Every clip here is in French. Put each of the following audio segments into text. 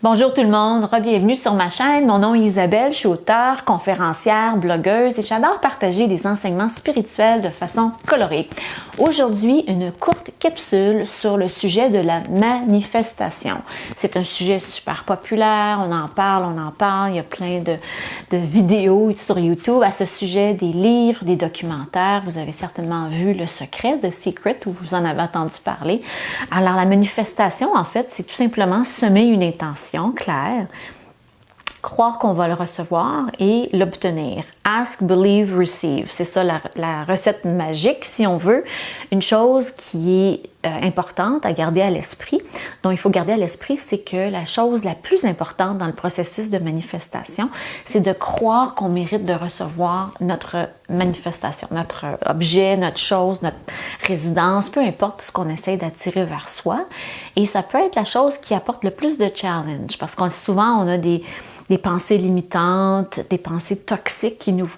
Bonjour tout le monde, bienvenue sur ma chaîne. Mon nom est Isabelle, je suis auteure, conférencière, blogueuse et j'adore partager des enseignements spirituels de façon colorée. Aujourd'hui, une courte capsule sur le sujet de la manifestation. C'est un sujet super populaire, on en parle, il y a plein de vidéos sur YouTube à ce sujet, des livres, des documentaires. Vous avez certainement vu Le Secret, The Secret, où vous en avez entendu parler. Alors la manifestation, en fait, c'est tout simplement semer une intention claire, croire qu'on va le recevoir et l'obtenir. Ask, believe, receive. C'est ça la recette magique, si on veut. Une chose qui est importante à garder à l'esprit, dont il faut garder à l'esprit, c'est que la chose la plus importante dans le processus de manifestation, c'est de croire qu'on mérite de recevoir notre manifestation, notre objet, notre chose, notre résidence, peu importe ce qu'on essaie d'attirer vers soi. Et ça peut être la chose qui apporte le plus de challenge, parce qu'on souvent on a des pensées limitantes, des pensées toxiques qui nous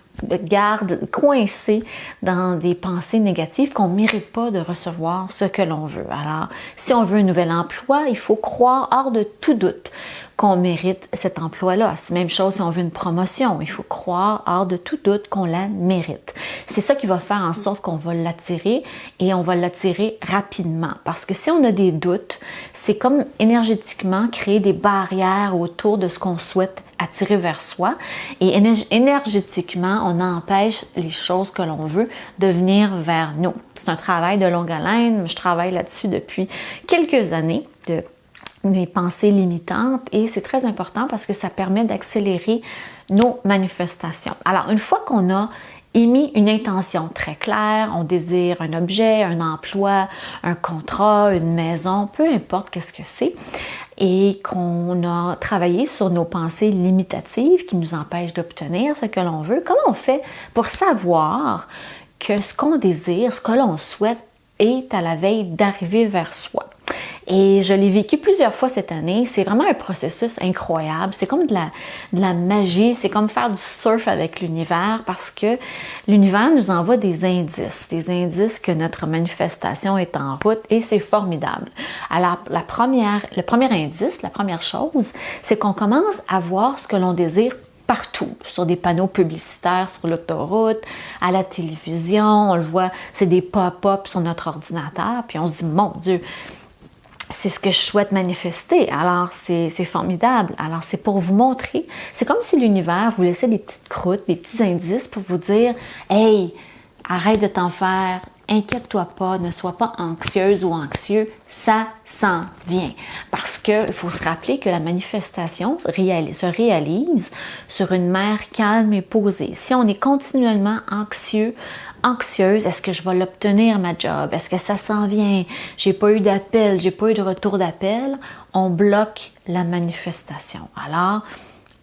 gardent coincés dans des pensées négatives qu'on ne mérite pas de recevoir ce que l'on veut. Alors, si on veut un nouvel emploi, il faut croire hors de tout doute qu'on mérite cet emploi-là. C'est la même chose si on veut une promotion. Il faut croire hors de tout doute qu'on la mérite. C'est ça qui va faire en sorte qu'on va l'attirer et on va l'attirer rapidement. Parce que si on a des doutes, c'est comme énergétiquement créer des barrières autour de ce qu'on souhaite attirer vers soi et énergétiquement, on empêche les choses que l'on veut de venir vers nous. C'est un travail de longue haleine. Je travaille là-dessus depuis quelques années, de mes pensées limitantes, et c'est très important parce que ça permet d'accélérer nos manifestations. Alors, une fois qu'on a émis une intention très claire, on désire un objet, un emploi, un contrat, une maison, peu importe qu'est-ce que c'est, et qu'on a travaillé sur nos pensées limitatives qui nous empêchent d'obtenir ce que l'on veut, comment on fait pour savoir que ce qu'on désire, ce que l'on souhaite est à la veille d'arriver vers soi? Et je l'ai vécu plusieurs fois cette année. C'est vraiment un processus incroyable. C'est comme de la magie. C'est comme faire du surf avec l'univers parce que l'univers nous envoie des indices que notre manifestation est en route et c'est formidable. Alors, le premier indice, la première chose, c'est qu'on commence à voir ce que l'on désire partout, sur des panneaux publicitaires, sur l'autoroute, à la télévision. On le voit, c'est des pop-up sur notre ordinateur. Puis on se dit, mon Dieu, c'est ce que je souhaite manifester. Alors, c'est formidable. Alors, c'est pour vous montrer. C'est comme si l'univers vous laissait des petites croûtes, des petits indices pour vous dire « Hey, arrête de t'en faire. Inquiète-toi pas. Ne sois pas anxieuse ou anxieux. Ça s'en vient. » Parce qu'il faut se rappeler que la manifestation se réalise sur une mer calme et posée. Si on est continuellement anxieuse, est-ce que je vais l'obtenir ma job? Est-ce que ça s'en vient? J'ai pas eu d'appel, j'ai pas eu de retour d'appel. On bloque la manifestation. Alors,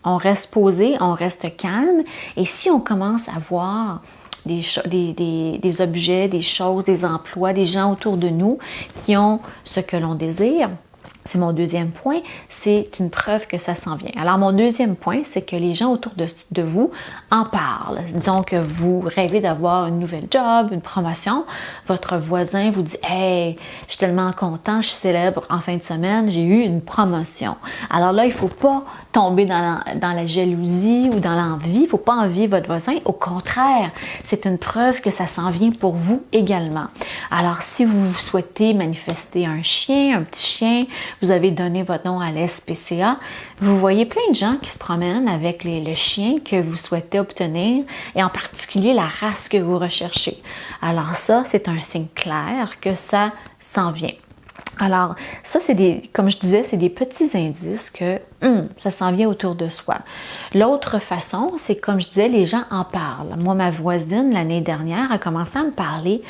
on reste posé, on reste calme. Et si on commence à voir des objets, des choses, des emplois, des gens autour de nous qui ont ce que l'on désire, c'est mon deuxième point, c'est une preuve que ça s'en vient. Alors, mon deuxième point, c'est que les gens autour de vous en parlent. Disons que vous rêvez d'avoir une nouvelle job, une promotion. Votre voisin vous dit « Hey, je suis tellement content, je célèbre en fin de semaine, j'ai eu une promotion. » Alors là, il ne faut pas tomber dans la jalousie ou dans l'envie. Il ne faut pas envier votre voisin. Au contraire, c'est une preuve que ça s'en vient pour vous également. Alors, si vous souhaitez manifester un chien, un petit chien, vous avez donné votre nom à l'SPCA, vous voyez plein de gens qui se promènent avec le chien que vous souhaitez obtenir et en particulier la race que vous recherchez. Alors ça, c'est un signe clair que ça s'en vient. Alors, ça, comme je disais, c'est des petits indices que ça s'en vient autour de soi. L'autre façon, c'est comme je disais, les gens en parlent. Moi, ma voisine, l'année dernière, a commencé à me parler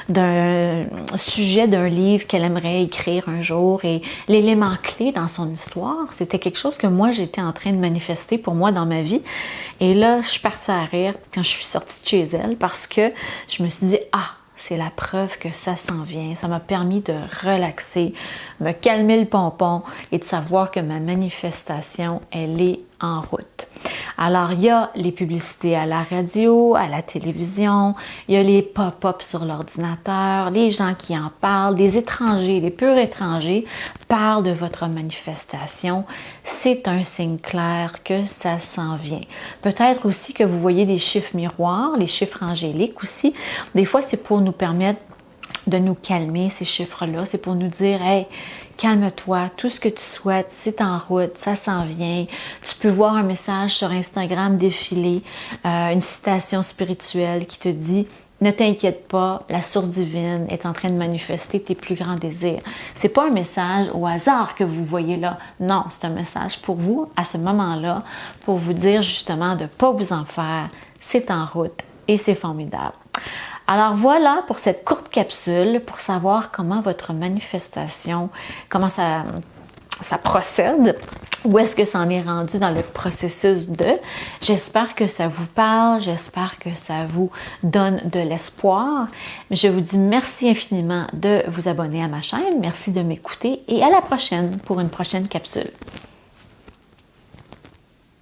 d'un sujet d'un livre qu'elle aimerait écrire un jour et l'élément clé dans son histoire, c'était quelque chose que moi, j'étais en train de manifester pour moi dans ma vie. Et là, je suis partie à rire quand je suis sortie de chez elle parce que je me suis dit, c'est la preuve que ça s'en vient. Ça m'a permis de relaxer, me calmer le pompon et de savoir que ma manifestation, elle est en route. Alors, il y a les publicités à la radio, à la télévision, il y a les pop-ups sur l'ordinateur, les gens qui en parlent, des étrangers, des purs étrangers parlent de votre manifestation. C'est un signe clair que ça s'en vient. Peut-être aussi que vous voyez des chiffres miroirs, les chiffres angéliques aussi. Des fois, c'est pour nous permettre de nous calmer, ces chiffres-là. C'est pour nous dire, hey, calme-toi, tout ce que tu souhaites, c'est en route, ça s'en vient. Tu peux voir un message sur Instagram défiler, une citation spirituelle qui te dit, ne t'inquiète pas, la source divine est en train de manifester tes plus grands désirs. C'est pas un message au hasard que vous voyez là. Non, c'est un message pour vous, à ce moment-là, pour vous dire justement de ne pas vous en faire. C'est en route et c'est formidable. Alors voilà pour cette courte capsule pour savoir comment votre manifestation, comment ça procède, où est-ce que ça en est rendu dans le processus de. J'espère que ça vous parle, j'espère que ça vous donne de l'espoir. Je vous dis merci infiniment de vous abonner à ma chaîne, merci de m'écouter et à la prochaine pour une prochaine capsule.